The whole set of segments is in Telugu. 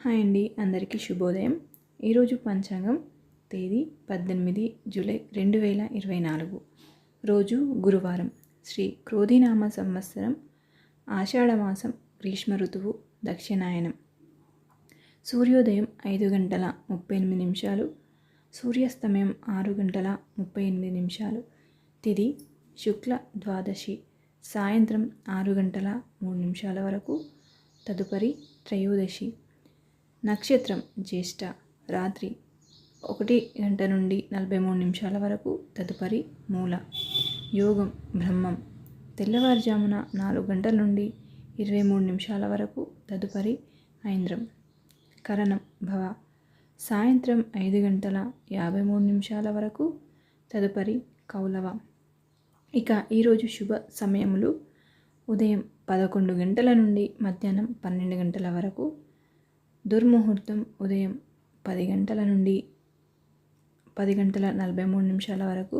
హాయ్ అండి, అందరికీ శుభోదయం. ఈరోజు పంచాంగం తేదీ 18 జూలై 2024, రోజు గురువారం, శ్రీ క్రోధినామ సంవత్సరం, ఆషాఢమాసం, గ్రీష్మ ఋతువు, దక్షిణాయనం. సూర్యోదయం 5 గంటల 38 నిమిషాలు, సూర్యాస్తమయం 6 గంటల 38 నిమిషాలు. తిథి శుక్ల ద్వాదశి, సాయంత్రం 6 గంటల 3 నిమిషాల వరకు, తదుపరి త్రయోదశి. నక్షత్రం జ్యేష్ఠ, రాత్రి 1 గంట నుండి 43 నిమిషాల వరకు, తదుపరి మూల. యోగం బ్రహ్మం, తెల్లవారుజామున 4 గంటల నుండి 23 నిమిషాల వరకు, తదుపరి ఐంద్రం. కరణం భవ, సాయంత్రం 5 గంటల 53 నిమిషాల వరకు, తదుపరి కౌలవ. ఇక ఈరోజు శుభ సమయములు: ఉదయం 11 గంటల నుండి మధ్యాహ్నం 12 గంటల వరకు, దుర్ముహూర్తం ఉదయం 10 గంటల నుండి 10 గంటల 43 నిమిషాల వరకు,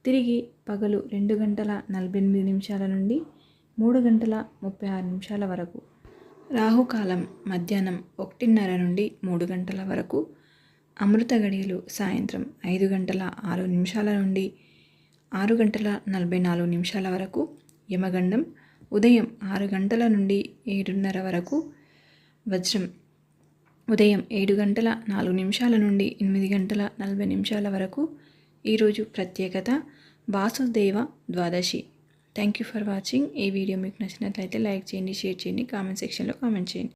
తిరిగి పగలు 2 గంటల 48 నిమిషాల నుండి 3 గంటల 36 నిమిషాల వరకు. రాహుకాలం మధ్యాహ్నం 1:30 నుండి 3 గంటల వరకు. అమృత గడియలు సాయంత్రం 5 గంటల 6 నిమిషాల నుండి 6 గంటల 44 నిమిషాల వరకు. యమగండం ఉదయం 6 గంటల నుండి 7:30 వరకు. వజ్రం ఉదయం 7 గంటల 4 నిమిషాల నుండి 8 గంటల 40 నిమిషాల వరకు. ఈరోజు ప్రత్యేకత వాసుదేవ ద్వాదశి. Thank you for watching. ఈ వీడియో మీకు నచ్చినట్లయితే లైక్ చేయండి, షేర్ చేయండి, కామెంట్ సెక్షన్లో కామెంట్ చేయండి.